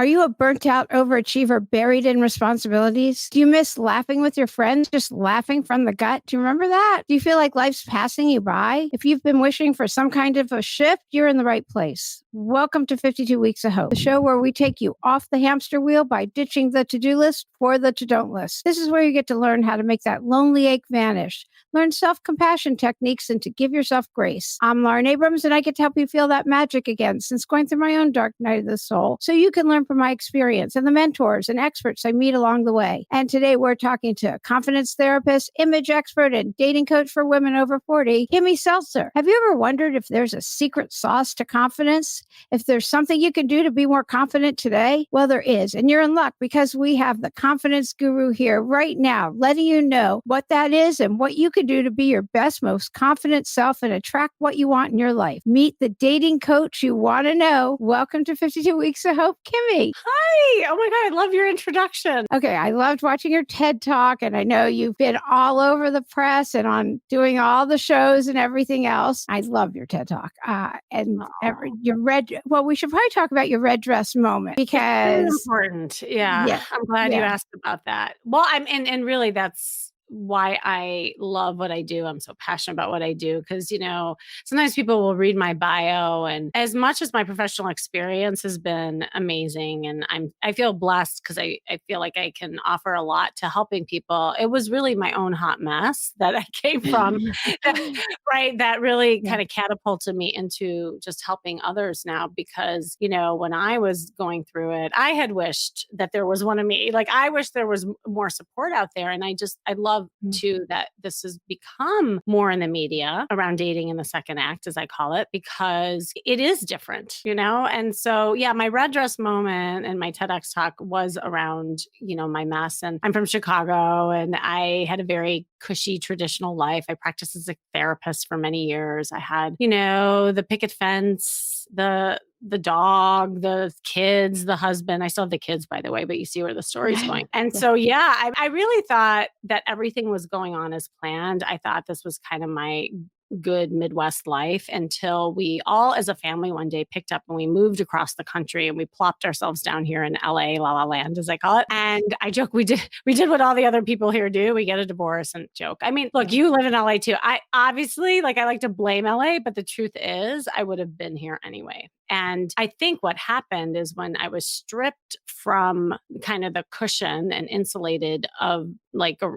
Are you a burnt out overachiever buried in responsibilities? Do you miss laughing with your friends, just laughing from the gut? Do you remember that? Do you feel like life's passing you by? If you've been wishing for some kind of a shift, you're in the right place. Welcome to 52 Weeks of Hope, the show where we take you off the hamster wheel by ditching the to-do list for the to-don't list. This is where you get to learn how to make that lonely ache vanish, learn self-compassion techniques, and to give yourself grace. I'm Lauren Abrams, and I get to help you feel that magic again since going through my own dark night of the soul, so you can learn from my experience and the mentors and experts I meet along the way. And today we're talking to confidence therapist, image expert, and dating coach for women over 40, Kimmy Seltzer. Have you ever wondered if there's a secret sauce to confidence? If there's something you can do to be more confident today? Well, there is, and you're in luck because we have the confidence guru here right now, letting you know what that is and what you can do to be your best, most confident self and attract what you want in your life. Meet the dating coach you want to know. Welcome to 52 Weeks of Hope, Kimmy. Hi. Oh my God. I love your introduction. Okay. I loved watching your TED Talk, and I know you've been all over the press and on doing all the shows and everything else. I love your TED Talk. Your well, we should probably talk about your red dress moment because it's important. Yeah. I'm glad you asked about that. Well, and really that's why I love what I do. I'm so passionate about what I do because, sometimes people will read my bio, and as much as my professional experience has been amazing, and I feel blessed because I feel like I can offer a lot to helping people. It was really my own hot mess that I came from, right? That really kind of catapulted me into just helping others now because, when I was going through it, I had wished that there was one of me. Like I wish there was more support out there. And I love too that this has become more in the media around dating in the second act, as I call it, because it is different, And so, my red dress moment and my TEDx talk was around, my mess. And I'm from Chicago, and I had a very cushy traditional life. I practiced as a therapist for many years. I had, the picket fence, the dog, the kids, the husband. I still have the kids, by the way, but you see where the story's going. And so, I really thought that everything was going on as planned. I thought this was kind of my good Midwest life until we all as a family one day picked up and we moved across the country and we plopped ourselves down here in LA, La La Land, as I call it. And I joke, we did what all the other people here do. We get a divorce and joke. I mean, look, you live in LA too. I obviously I like to blame LA, but the truth is I would have been here anyway. And I think what happened is when I was stripped from kind of the cushion and insulated of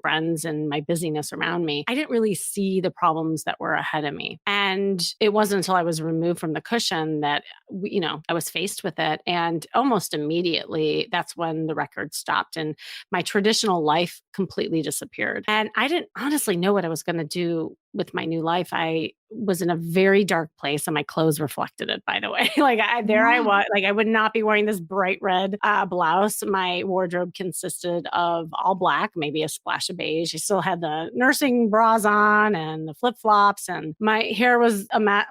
friends and my busyness around me, I didn't really see the problems that were ahead of me. And it wasn't until I was removed from the cushion that, I was faced with it. And almost immediately, that's when the record stopped and my traditional life completely disappeared. And I didn't honestly know what I was going to do with my new life. I was in a very dark place and my clothes reflected it, by the way. I was, I would not be wearing this bright red blouse. My wardrobe consisted of all black, maybe a splash of beige. I still had the nursing bras on and the flip-flops, and my hair was a mess.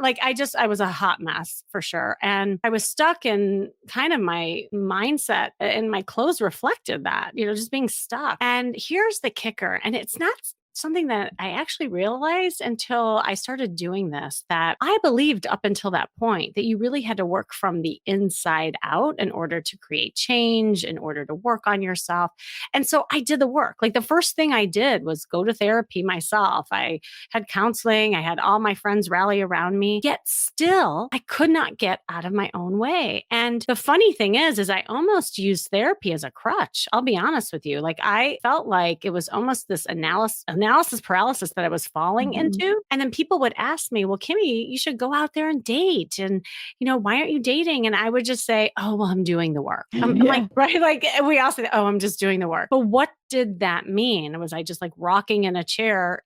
I was a hot mess for sure. And I was stuck in kind of my mindset, and my clothes reflected that, just being stuck. And here's the kicker. And it's not something that I actually realized until I started doing this, that I believed up until that point that you really had to work from the inside out in order to create change, in order to work on yourself. And so I did the work. The first thing I did was go to therapy myself. I had counseling. I had all my friends rally around me. Yet still, I could not get out of my own way. And the funny thing is I almost used therapy as a crutch. I'll be honest with you. I felt like it was almost this analysis paralysis that I was falling into. And then people would ask me, well, Kimmy, you should go out there and date. And, why aren't you dating? And I would just say, oh, well, I'm doing the work. I'm right? We all say, oh, I'm just doing the work. But what did that mean? Was I just rocking in a chair,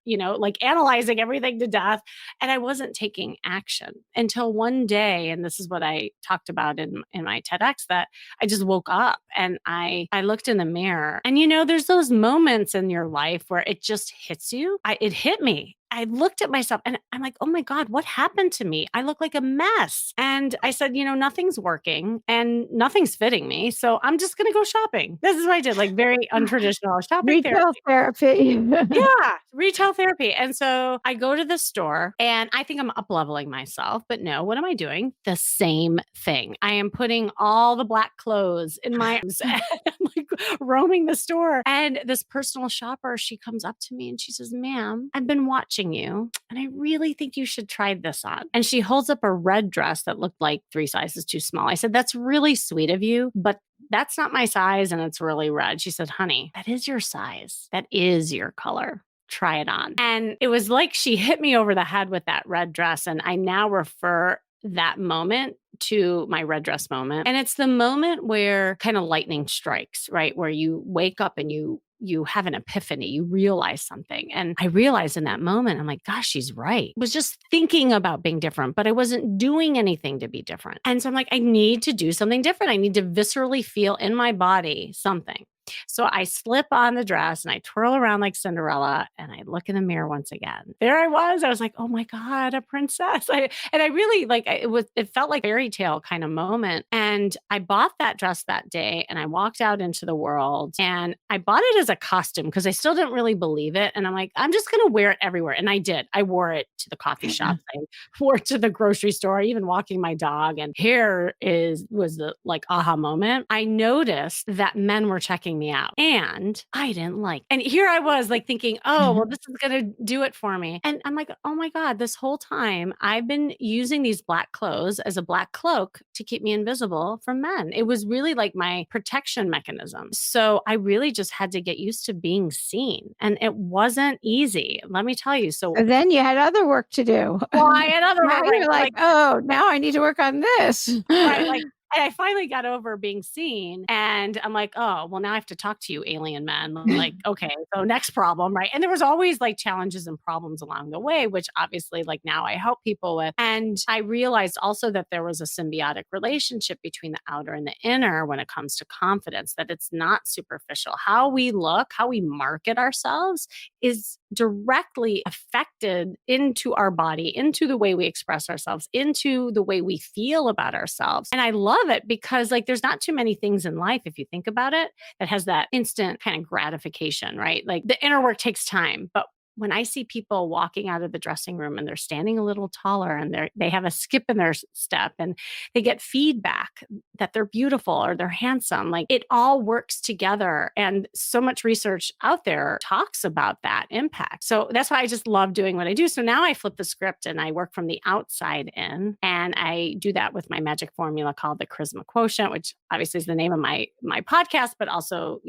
analyzing everything to death? And I wasn't taking action until one day. And this is what I talked about in my TEDx, that I just woke up and I looked in the mirror. And, there's those moments in your life where it just hits you. It hit me. I looked at myself and I'm like, oh my God, what happened to me? I look like a mess. And I said, nothing's working and nothing's fitting me. So I'm just going to go shopping. This is what I did, like very untraditional shopping therapy. Retail therapy. Yeah, retail therapy. And so I go to the store and I think I'm up leveling myself, but no, what am I doing? The same thing. I am putting all the black clothes in my arms and I'm like roaming the store. And this personal shopper, she comes up to me and she says, ma'am, I've been watching you and I really think you should try this on. And she holds up a red dress that looked like 3 sizes too small. I said, that's really sweet of you, but that's not my size and it's really red. She said, honey, that is your size. That is your color. Try it on. And it was like she hit me over the head with that red dress. And I now refer that moment to my red dress moment. And it's the moment where kind of lightning strikes, right? Where you wake up and you have an epiphany, you realize something. And I realized in that moment, I'm like, gosh, she's right. I was just thinking about being different, but I wasn't doing anything to be different. And so I'm like, I need to do something different. I need to viscerally feel in my body something. So I slip on the dress and I twirl around like Cinderella and I look in the mirror once again. There I was like, oh my God, a princess. I really it felt like a fairy tale kind of moment. And I bought that dress that day and I walked out into the world and I bought it as a costume because I still didn't really believe it. And I'm like, I'm just going to wear it everywhere. And I did. I wore it to the coffee shop. I wore it to the grocery store, even walking my dog. And here was the like aha moment. I noticed that men were checking me out and I didn't like. And here I was like thinking, oh, well, this is going to do it for me. And I'm like, oh my God, this whole time I've been using these black clothes as a black cloak to keep me invisible from men. It was really like my protection mechanism. So I really just had to get used to being seen. And it wasn't easy, let me tell you. So And then you had other work to do. Well, I had other now work. you're like, oh, now I need to work on this. Right. Like, and I finally got over being seen and I'm like, oh, well, now I have to talk to you alien men. Like, okay, so next problem, right? And there was always like challenges and problems along the way, which obviously like now I help people with. And I realized also that there was a symbiotic relationship between the outer and the inner when it comes to confidence, that it's not superficial. How we look, how we market ourselves is directly affected into our body, into the way we express ourselves, into the way we feel about ourselves. And I love it because like there's not too many things in life, if you think about it, that has that instant kind of gratification, right? Like the inner work takes time, but when I see people walking out of the dressing room and they're standing a little taller and they have a skip in their step and they get feedback that they're beautiful or they're handsome, like it all works together. And so much research out there talks about that impact. So that's why I just love doing what I do. So now I flip the script and I work from the outside in, and I do that with my magic formula called the Charisma Quotient, which obviously is the name of my podcast, but also,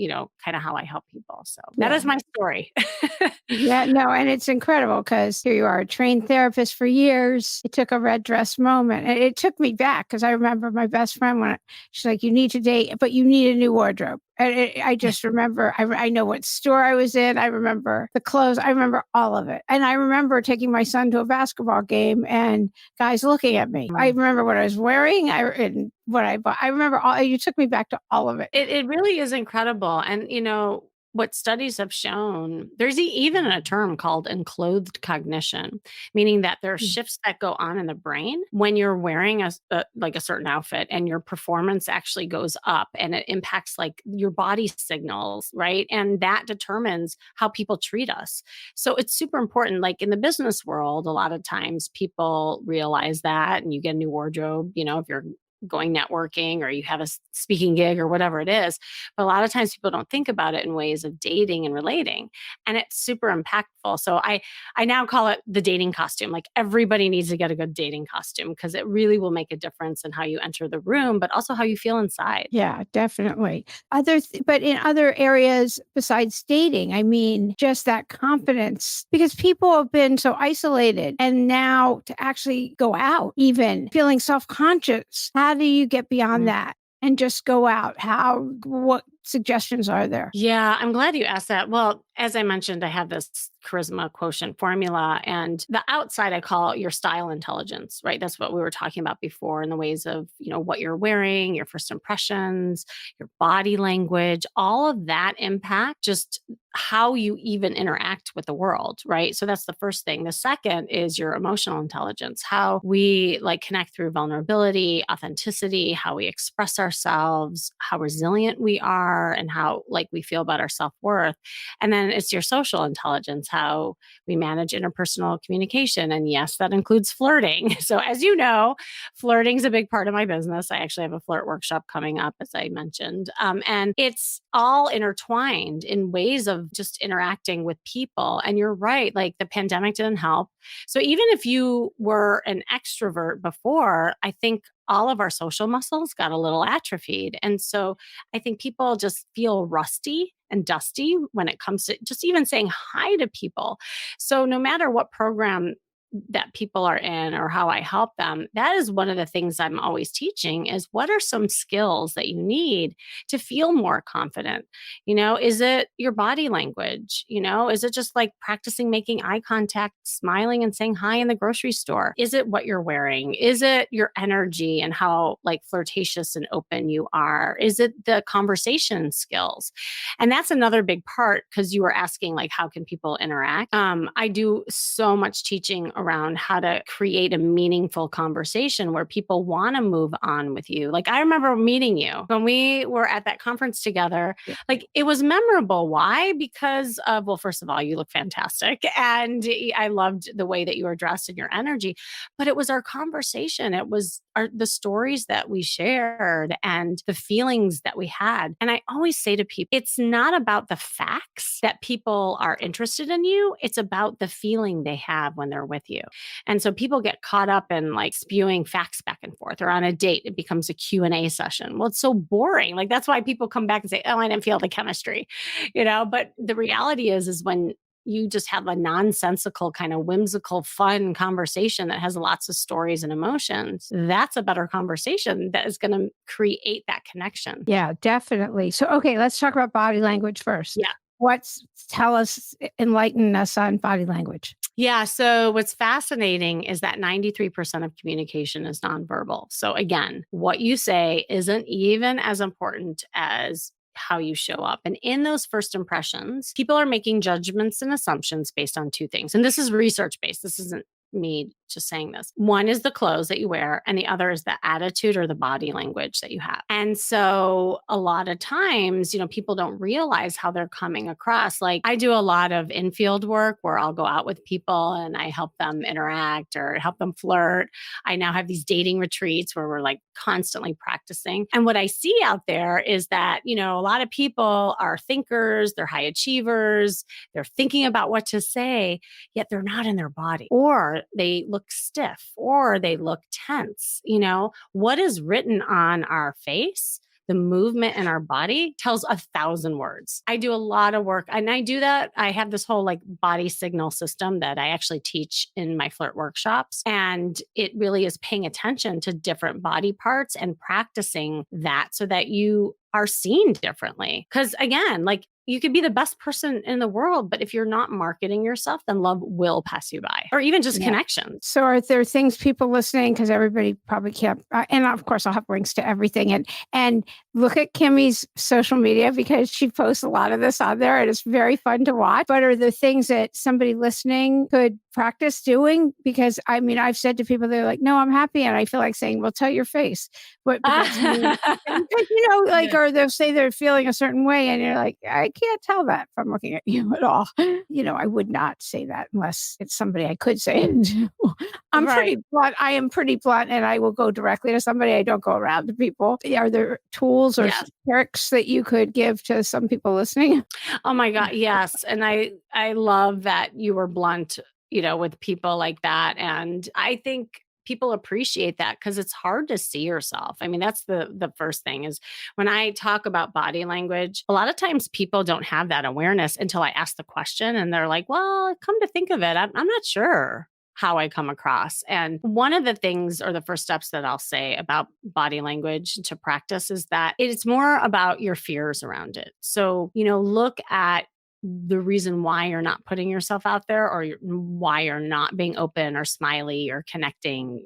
kind of how I help people. So that is my story. Yeah, no, and it's incredible because here you are, a trained therapist for years. It took a red dress moment. And it took me back because I remember my best friend she's like, you need to date, but you need a new wardrobe. And I just remember, I know what store I was in. I remember the clothes. I remember all of it. And I remember taking my son to a basketball game and guys looking at me. I remember what I was wearing and what I bought. I remember you took me back to all of it. It really is incredible. And, what studies have shown, there's even a term called enclothed cognition, meaning that there are shifts that go on in the brain when you're wearing a certain outfit and your performance actually goes up and it impacts like your body signals, right? And that determines how people treat us. So it's super important. Like in the business world, a lot of times people realize that and you get a new wardrobe, if you're going networking or you have a speaking gig or whatever it is. But a lot of times people don't think about it in ways of dating and relating. And it's super impactful. So I now call it the dating costume. Like everybody needs to get a good dating costume because it really will make a difference in how you enter the room, but also how you feel inside. Yeah, definitely. But in other areas besides dating, I mean, just that confidence, because people have been so isolated and now to actually go out, even feeling self-conscious. How do you get beyond that and just go out? What suggestions are there? Yeah, I'm glad you asked that. Well, as I mentioned, I have this charisma quotient formula, and the outside I call your style intelligence, right? That's what we were talking about before in the ways of, what you're wearing, your first impressions, your body language, all of that impact just how you even interact with the world, right? So that's the first thing. The second is your emotional intelligence, how we like connect through vulnerability, authenticity, how we express ourselves, how resilient we are, and how like we feel about our self-worth. And then it's your social intelligence, how we manage interpersonal communication. And yes, that includes flirting. So as you know, flirting is a big part of my business. I actually have a flirt workshop coming up, as I mentioned. And it's all intertwined in ways of just interacting with people. And you're right, like the pandemic didn't help. So even if you were an extrovert before, I think all of our social muscles got a little atrophied. And so I think people just feel rusty and dusty when it comes to just even saying hi to people. So no matter what program that people are in or how I help them, that is one of the things I'm always teaching is what are some skills that you need to feel more confident? Is it your body language? Is it just like practicing making eye contact, smiling and saying hi in the grocery store? Is it what you're wearing? Is it your energy and how like flirtatious and open you are? Is it the conversation skills? And that's another big part because you were asking like how can people interact? I do so much teaching around how to create a meaningful conversation where people want to move on with you. Like I remember meeting you when we were at that conference together. Yeah. Like it was memorable. Why? Because of, well, first of all, you look fantastic. And I loved the way that you were dressed and your energy, but it was our conversation. It was the stories that we shared and the feelings that we had. And I always say to people, it's not about the facts that people are interested in you. It's about the feeling they have when they're with you. And so people get caught up in like spewing facts back and forth, or on a date, it becomes a Q&A session. Well, it's so boring. Like that's why people come back and say, oh, I didn't feel the chemistry, but the reality is when you just have a nonsensical kind of whimsical, fun conversation that has lots of stories and emotions, that's a better conversation that is going to create that connection. Yeah, definitely. So, okay, let's talk about body language first. Yeah. Enlighten us on body language. Yeah. So what's fascinating is that 93% of communication is nonverbal. So again, what you say isn't even as important as how you show up. And in those first impressions, people are making judgments and assumptions based on two things. And this is research based. This isn't me just saying this. One is the clothes that you wear, and the other is the attitude or the body language that you have. And so a lot of times, people don't realize how they're coming across. Like I do a lot of infield work where I'll go out with people and I help them interact or help them flirt. I now have these dating retreats where we're like constantly practicing. And what I see out there is that, a lot of people are thinkers, they're high achievers, they're thinking about what to say, yet they're not in their body, or they look stiff, or they look tense. What is written on our face, the movement in our body tells 1,000 words. I do a lot of work and I do that. I have this whole like body signal system that I actually teach in my flirt workshops. And it really is paying attention to different body parts and practicing that so that you are seen differently. Because again, like you could be the best person in the world, but if you're not marketing yourself, then love will pass you by, or even just connections. So are there things people listening, because everybody probably can't, and of course I'll have links to everything, and look at Kimmy's social media because she posts a lot of this on there and it's very fun to watch. But are there things that somebody listening could practice doing? Because I've said to people, they're like, no, I'm happy. And I feel like saying, well, tell your face. But or they'll say they're feeling a certain way and you're like, I can't tell that from looking at you at all. I would not say that unless it's somebody I could say it to. I'm pretty blunt. I am pretty blunt and I will go directly to somebody. I don't go around to people. Are there tools or tricks that you could give to some people listening? Oh my God. Yes. And I love that you were blunt, with people like that. And I think people appreciate that because it's hard to see yourself. I mean, that's the first thing is when I talk about body language, a lot of times people don't have that awareness until I ask the question and they're like, well, come to think of it, I'm not sure. how I come across. And one of the things or the first steps that I'll say about body language to practice is that it's more about your fears around it. So, look at the reason why you're not putting yourself out there, or why you're not being open or smiley or connecting,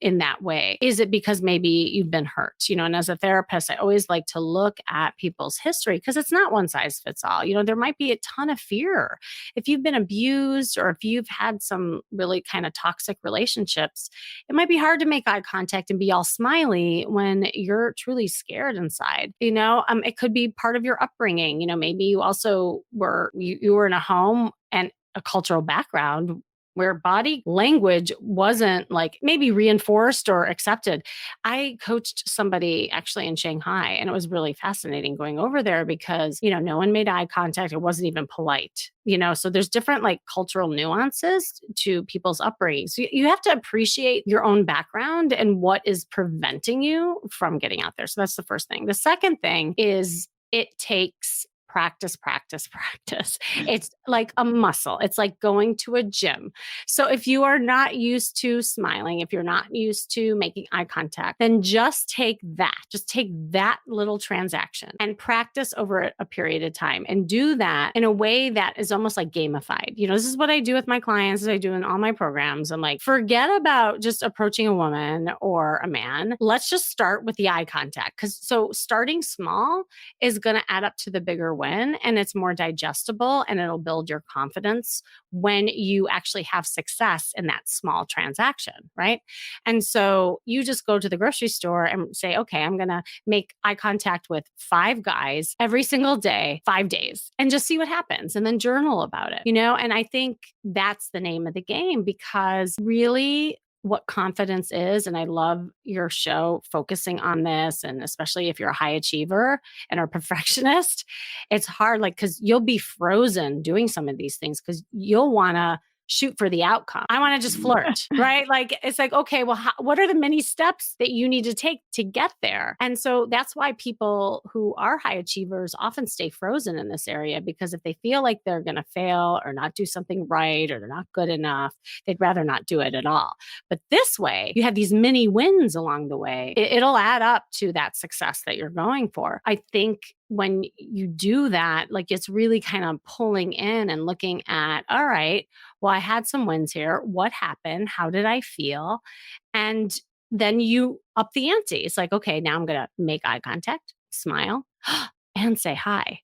in that way. Is it because maybe you've been hurt? And as a therapist, I always like to look at people's history, because it's not one size fits all. There might be a ton of fear. If you've been abused, or if you've had some really kind of toxic relationships, it might be hard to make eye contact and be all smiley when you're truly scared inside. It could be part of your upbringing. Maybe you also you were in a home and a cultural background where body language wasn't like maybe reinforced or accepted. I coached somebody actually in Shanghai, and it was really fascinating going over there because, no one made eye contact. It wasn't even polite, so there's different like cultural nuances to people's upbringing. So you have to appreciate your own background and what is preventing you from getting out there. So that's the first thing. The second thing is it takes practice, practice, practice. It's like a muscle. It's like going to a gym. So if you are not used to smiling, if you're not used to making eye contact, then just take that little transaction and practice over a period of time, and do that in a way that is almost like gamified. This is what I do with my clients, as I do in all my programs. I'm like, forget about just approaching a woman or a man. Let's just start with the eye contact. So starting small is going to add up to the bigger win, and it's more digestible, and it'll build your confidence when you actually have success in that small transaction, right? And so you just go to the grocery store and say, okay, I'm going to make eye contact with 5 guys every single day, 5 days, and just see what happens, and then journal about it, And I think that's the name of the game, because really what confidence is, and I love your show focusing on this, and especially if you're a high achiever and are a perfectionist, it's hard, like, because you'll be frozen doing some of these things because you'll want to shoot for the outcome. I want to just flirt, right? Like, it's like, okay, well, what are the many steps that you need to take to get there? And so that's why people who are high achievers often stay frozen in this area, because if they feel like they're going to fail or not do something right, or they're not good enough, they'd rather not do it at all. But this way, you have these mini wins along the way. It'll add up to that success that you're going for. I think when you do that, like, it's really kind of pulling in and looking at, all right, well, I had some wins here. What happened? How did I feel? And then you up the ante. It's like, okay, now I'm going to make eye contact, smile, and say hi,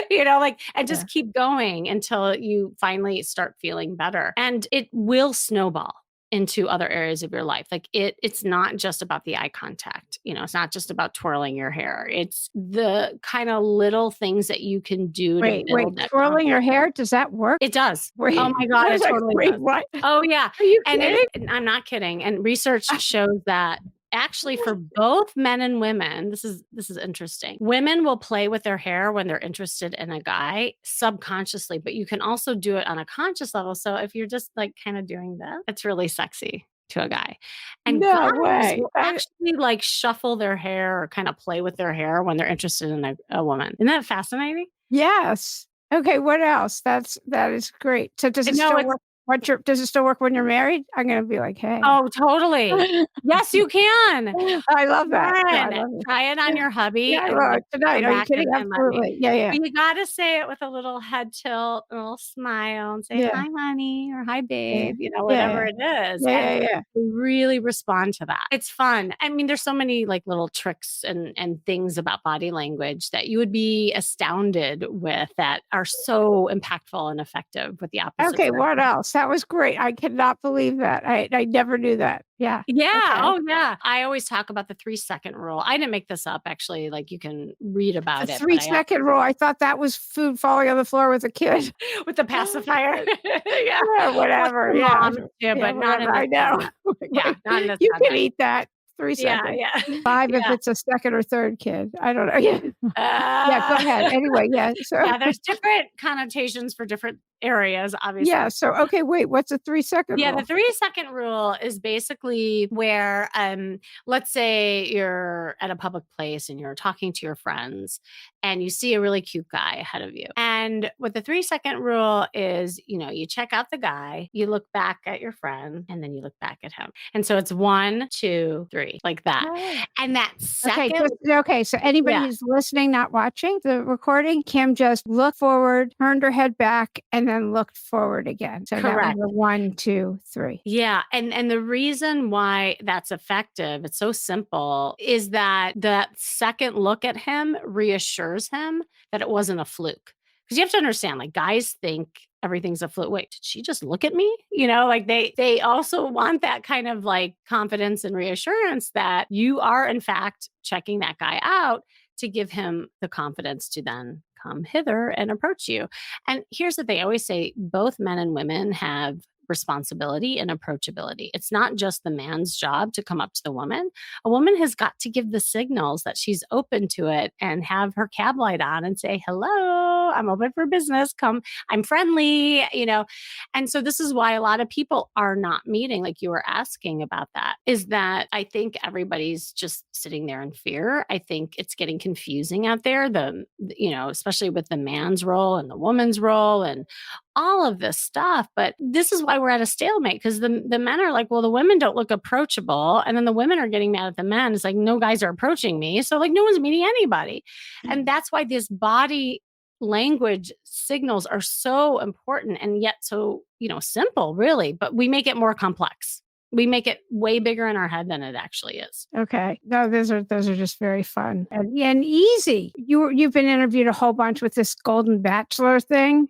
and just keep going until you finally start feeling better. And it will snowball into other areas of your life. Like, it's not just about the eye contact. It's not just about twirling your hair. It's the kind of little things that you can do to build that twirling your hair, does that work? It does. Wait, oh my God, it totally does. What? Oh yeah. Are you kidding? And I'm not kidding. And research shows that actually for both men and women, this is interesting. Women will play with their hair when they're interested in a guy subconsciously, but you can also do it on a conscious level. So if you're just like kind of doing this, it's really sexy to a guy. And No guys way. will actually like shuffle their hair or kind of play with their hair when they're interested in a woman. Isn't that fascinating? Yes. Okay, what else? That is great. So does it still work? Does it still work when you're married? I'm going to be like, hey. Oh, totally. Yes, you can. I love that. Yeah, I love it. Try it on your hubby. Yeah, I will tonight. Are you kidding? Absolutely. Yeah. You got to say it with a little head tilt, a little smile, and say, hi, honey, or hi, babe, whatever it is. Yeah. Really respond to that. It's fun. I mean, there's so many like little tricks and things about body language that you would be astounded with that are so impactful and effective with the opposite. Okay, what else? That was great. I cannot believe that. I never knew that. Yeah. Yeah. Okay. Oh, yeah. I always talk about the 3-second rule. I didn't make this up, actually. Like, you can read about the it. 3-second rule. I thought that was food falling on the floor with a kid. With the pacifier. Yeah, whatever. Yeah, but not in I know. Yeah, not in this you can eat that. 3 seconds. Yeah. 5 if it's a second or third kid. I don't know. Yeah. Yeah, go ahead. Anyway, yeah. So yeah, there's different connotations for different areas, obviously. Yeah. So, okay, wait, what's a 3-second Yeah, rule? the 3-second rule is basically where, let's say you're at a public place and you're talking to your friends and you see a really cute guy ahead of you. And what the 3-second rule is, you check out the guy, you look back at your friend, and then you look back at him. And so it's 1, 2, 3, like that. Oh. And that Okay, second, so anybody yeah. who's listening, not watching the recording, Kim just looked forward, turned her head back, and then looked forward again. So that was Correct. a 1, 2, 3. Yeah, and the reason why that's effective, it's so simple, is that second look at him reassures him that it wasn't a fluke. Because you have to understand, like, guys think everything's a fluke. Wait, did she just look at me? Like they also want that kind of like confidence and reassurance that you are in fact checking that guy out to give him the confidence to then come hither and approach you. And here's the thing, I always say both men and women have responsibility and approachability. It's not just the man's job to come up to the woman. A woman has got to give the signals that she's open to it and have her cab light on and say, hello, I'm open for business. Come, I'm friendly. And so this is why a lot of people are not meeting, like you were asking about that, is that I think everybody's just sitting there in fear. I think it's getting confusing out there, especially with the man's role and the woman's role and all of this stuff. But this is why we're at a stalemate, because the men are like, well, the women don't look approachable. And then the women are getting mad at the men. It's like, no guys are approaching me. So like no one's meeting anybody. And that's why this body language signals are so important and yet so, simple, really, but we make it more complex. We make it way bigger in our head than it actually is. Okay. No, those are just very fun and easy. You've been interviewed a whole bunch with this Golden Bachelor thing.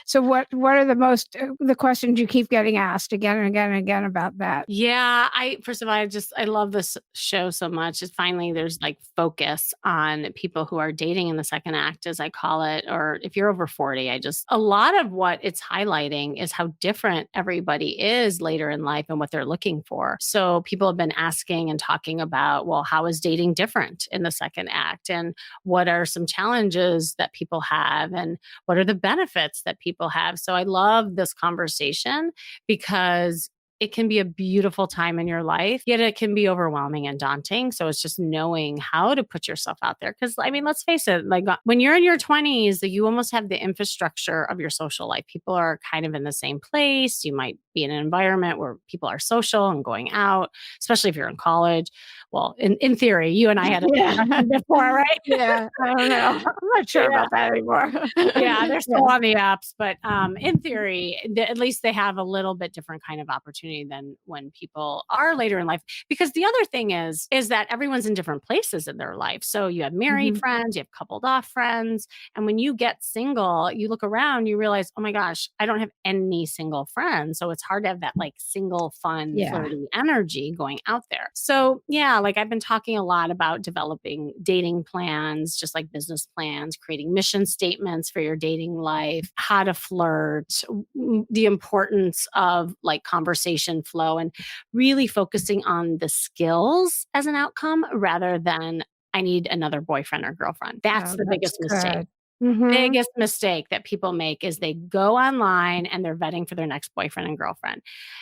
So what are the questions you keep getting asked again and again and again about that? Yeah, first of all, I love this show so much. It's finally there's like focus on people who are dating in the second act, as I call it, or if you're over 40, a lot of what it's highlighting is how different everybody is later in life and what they're looking for. So people have been asking and talking about, well, how is dating different in the second act? And what are some challenges that people have? And what are the benefits that people have? So I love this conversation because it can be a beautiful time in your life, yet it can be overwhelming and daunting. So it's just knowing how to put yourself out there. Because I mean, let's face it, like when you're in your 20s, you almost have the infrastructure of your social life. People are kind of in the same place. You might be in an environment where people are social and going out, especially if you're in college. Well, in theory, you and I had a before, right? Yeah, I don't know. I'm not sure about that anymore. Yeah, they're still on the apps, but in theory, at least they have a little bit different kind of opportunity than when people are later in life. Because the other thing is that everyone's in different places in their life. So you have married friends, you have coupled off friends, and when you get single, you look around, you realize, oh my gosh, I don't have any single friends. So it's hard to have that like single, fun, flirty energy going out there. So yeah, like I've been talking a lot about developing dating plans, just like business plans, creating mission statements for your dating life, how to flirt, the importance of like conversation flow, and really focusing on the skills as an outcome rather than I need another boyfriend or girlfriend. That's the biggest mistake. Biggest mistake that people make is they go online and they're vetting for their next boyfriend and girlfriend.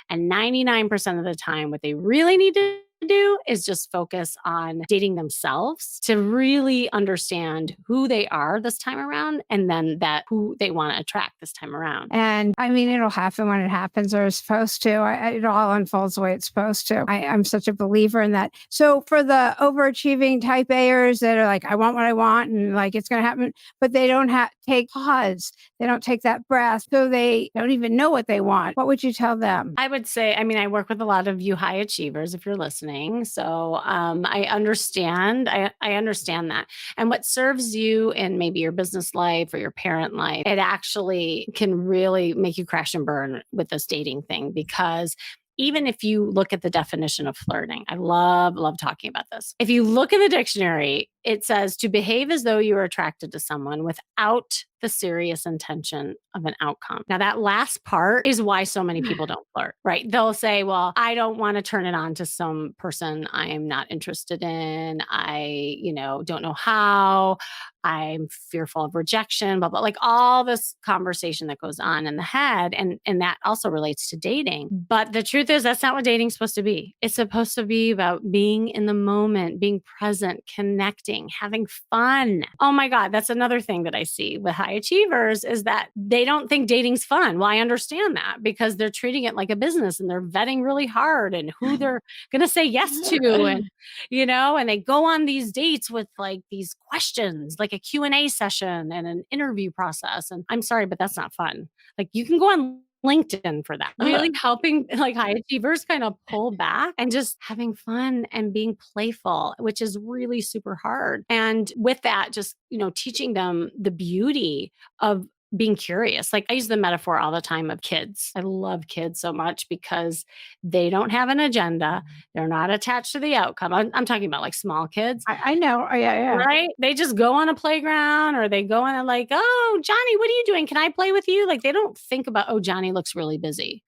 And 99% of the time, what they really need to do is just focus on dating themselves to really understand who they are this time around and then that who they want to attract this time around. And I mean, it'll happen when it happens or is supposed to. It all unfolds the way it's supposed to. I'm such a believer in that. So for the overachieving type A'ers that are like, I want what I want and like it's going to happen, but they don't take pause. They don't take that breath. So they don't even know what they want. What would you tell them? I would say, I mean, I work with a lot of you high achievers if you're listening. So I understand. I understand that. And what serves you in maybe your business life or your parent life, it actually can really make you crash and burn with this dating thing, because even if you look at the definition of flirting, I love talking about this. If you look in the dictionary, it says to behave as though you are attracted to someone without the serious intention of an outcome. Now, that last part is why so many people don't flirt, right? They'll say, well, I don't want to turn it on to some person I am not interested in. I, don't know how. I'm fearful of rejection, blah, blah, like all this conversation that goes on in the head. And that also relates to dating. But the truth is, that's not what dating's supposed to be. It's supposed to be about being in the moment, being present, connecting, having fun. Oh my God, that's another thing that I see with high achievers is that they don't think dating's fun. Well, I understand that because they're treating it like a business and they're vetting really hard and who they're going to say yes to. And, and they go on these dates with like these questions, like a Q&A session and an interview process. And I'm sorry, but that's not fun. Like you can go on LinkedIn for that. Really helping like high achievers kind of pull back and just having fun and being playful, which is really super hard. And with that, just, teaching them the beauty of being curious. Like I use the metaphor all the time of kids. I love kids so much because they don't have an agenda. They're not attached to the outcome. I'm talking about like small kids. I know. Oh, yeah. Right? They just go on a playground or they go on and like, oh, Johnny, what are you doing? Can I play with you? Like they don't think about, oh, Johnny looks really busy.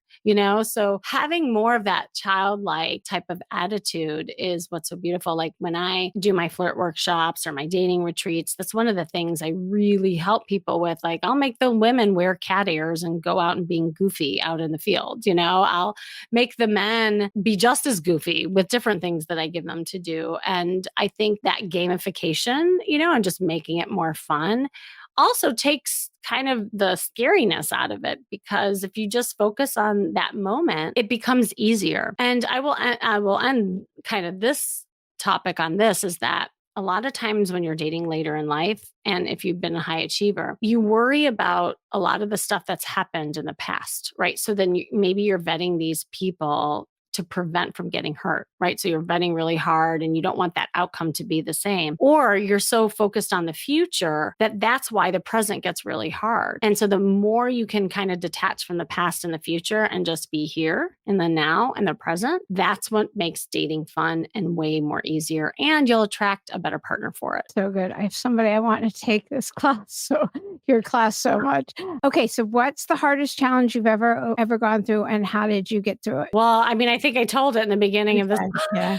So having more of that childlike type of attitude is what's so beautiful. Like when I do my flirt workshops or my dating retreats, that's one of the things I really help people with. Like I'll make the women wear cat ears and go out and being goofy out in the field. I'll make the men be just as goofy with different things that I give them to do. And I think that gamification, and just making it more fun also takes kind of the scariness out of it, because if you just focus on that moment, it becomes easier. And I will end kind of this topic on this is that a lot of times when you're dating later in life, and if you've been a high achiever, you worry about a lot of the stuff that's happened in the past, right? So then maybe you're vetting these people to prevent from getting hurt, right? So you're vetting really hard and you don't want that outcome to be the same. Or you're so focused on the future that that's why the present gets really hard. And so the more you can kind of detach from the past and the future and just be here in the now and the present, that's what makes dating fun and way more easier. And you'll attract a better partner for it. So good. I have somebody I want to take this class, your class so much. Okay. So what's the hardest challenge you've ever gone through and how did you get through it? Well, I mean, I think I told it in the beginning of this. Yeah.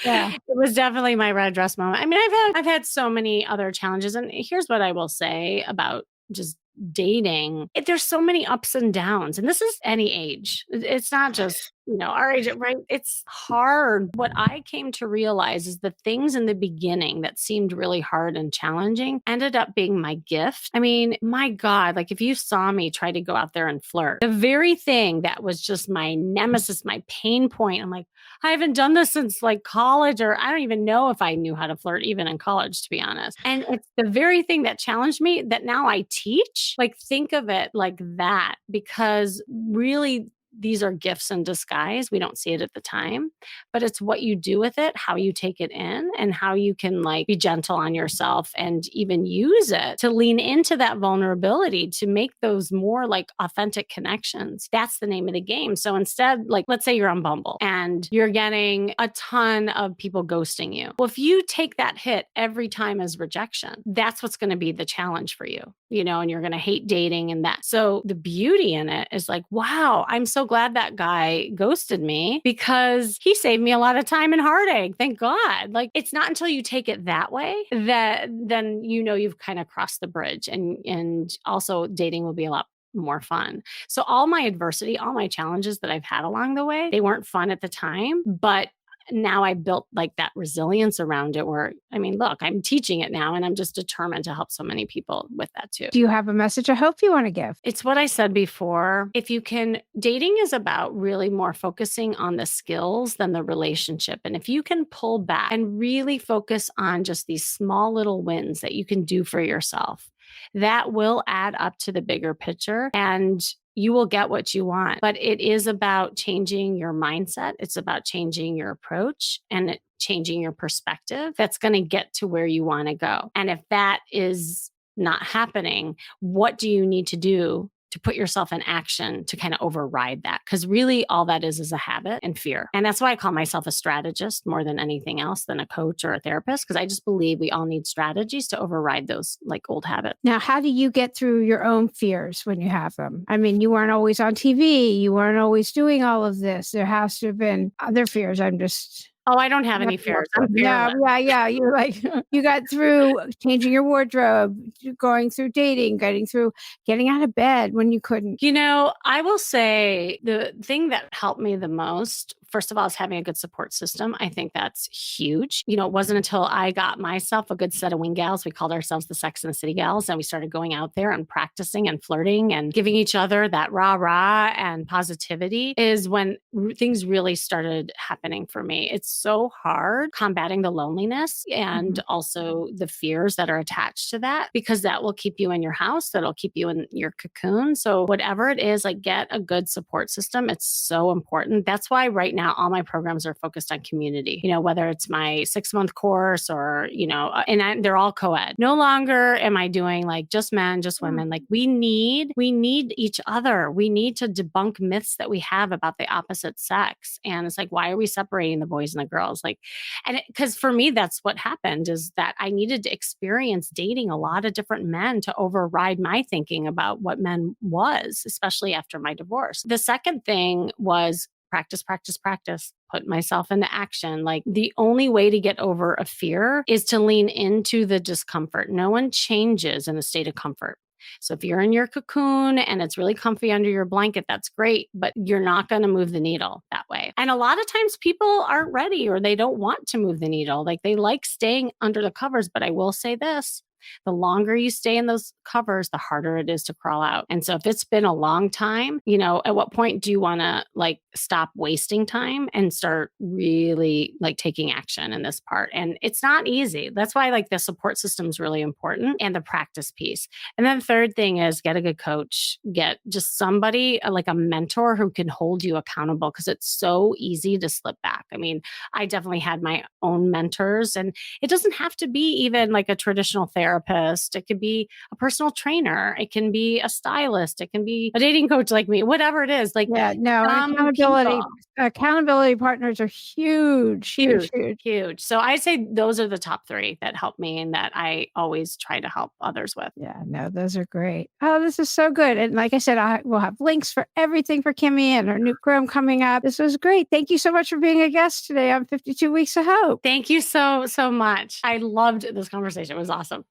Yeah. It was definitely my red dress moment. I mean, I've had so many other challenges. And here's what I will say about just dating. There's so many ups and downs. And this is any age. It's not just, our age, right? It's hard. What I came to realize is the things in the beginning that seemed really hard and challenging ended up being my gift. I mean, my God, like if you saw me try to go out there and flirt, the very thing that was just my nemesis, my pain point, I'm like, I haven't done this since like college, or I don't even know if I knew how to flirt even in college, to be honest. And it's the very thing that challenged me that now I teach. Like, think of it like that, because really, these are gifts in disguise. We don't see it at the time, but it's what you do with it, how you take it in, and how you can like be gentle on yourself and even use it to lean into that vulnerability to make those more like authentic connections. That's the name of the game. So instead, like, let's say you're on Bumble and you're getting a ton of people ghosting you. Well, if you take that hit every time as rejection, that's what's going to be the challenge for you, and you're going to hate dating and that. So the beauty in it is like, wow, I'm so glad that guy ghosted me because he saved me a lot of time and heartache. Thank God. Like, it's not until you take it that way that then you've kind of crossed the bridge, and also dating will be a lot more fun. So all my adversity, all my challenges that I've had along the way, they weren't fun at the time, but now I built like that resilience around it where, I mean, look, I'm teaching it now and I'm just determined to help so many people with that too. Do you have a message of hope you want to give? It's what I said before. Dating is about really more focusing on the skills than the relationship. And if you can pull back and really focus on just these small little wins that you can do for yourself, that will add up to the bigger picture and you will get what you want. But it is about changing your mindset. It's about changing your approach and changing your perspective. That's going to get to where you want to go. And if that is not happening, what do you need to do to put yourself in action to kind of override that. Because really, all that is a habit and fear. And that's why I call myself a strategist more than anything else than a coach or a therapist, because I just believe we all need strategies to override those like old habits. Now, how do you get through your own fears when you have them? I mean, you weren't always on TV. You weren't always doing all of this. There has to have been other fears. Oh, I don't have any fears. I'm fearless. No, yeah. You're like, you got through changing your wardrobe, going through dating, getting out of bed when you couldn't. I will say the thing that helped me the most, first of all, is having a good support system. I think that's huge. It wasn't until I got myself a good set of wing gals. We called ourselves the Sex and the City Gals. And we started going out there and practicing and flirting and giving each other that rah and positivity is when things really started happening for me. It's so hard combating the loneliness and also the fears that are attached to that, because that will keep you in your house. That'll keep you in your cocoon. So whatever it is, like get a good support system. It's so important. That's why right now all my programs are focused on community, whether it's my 6-month course or, they're all co-ed. No longer am I doing like just men, just women. Like we need each other. We need to debunk myths that we have about the opposite sex. And it's like, why are we separating the boys and the girls? Because for me, that's what happened, is that I needed to experience dating a lot of different men to override my thinking about what men was, especially after my divorce. The second thing was practice, put myself into action. Like the only way to get over a fear is to lean into the discomfort. No one changes in a state of comfort. So if you're in your cocoon and it's really comfy under your blanket, that's great, but you're not going to move the needle that way. And a lot of times people aren't ready or they don't want to move the needle. Like they like staying under the covers. But I will say this, the longer you stay in those covers, the harder it is to crawl out. And so if it's been a long time, at what point do you want to like stop wasting time and start really like taking action in this part? And it's not easy. That's why like the support system is really important, and the practice piece. And then the third thing is get a good coach, get just somebody like a mentor who can hold you accountable, because it's so easy to slip back. I mean, I definitely had my own mentors, and it doesn't have to be even like a traditional therapist. It could be a personal trainer. It can be a stylist. It can be a dating coach like me, whatever it is. Like, accountability partners are huge. So I say those are the top 3 that help me and that I always try to help others with. Yeah, no, those are great. Oh, this is so good. And like I said, I will have links for everything for Kimmy and her new program coming up. This was great. Thank you so much for being a guest today on 52 Weeks of Hope. Thank you so much. I loved this conversation. It was awesome.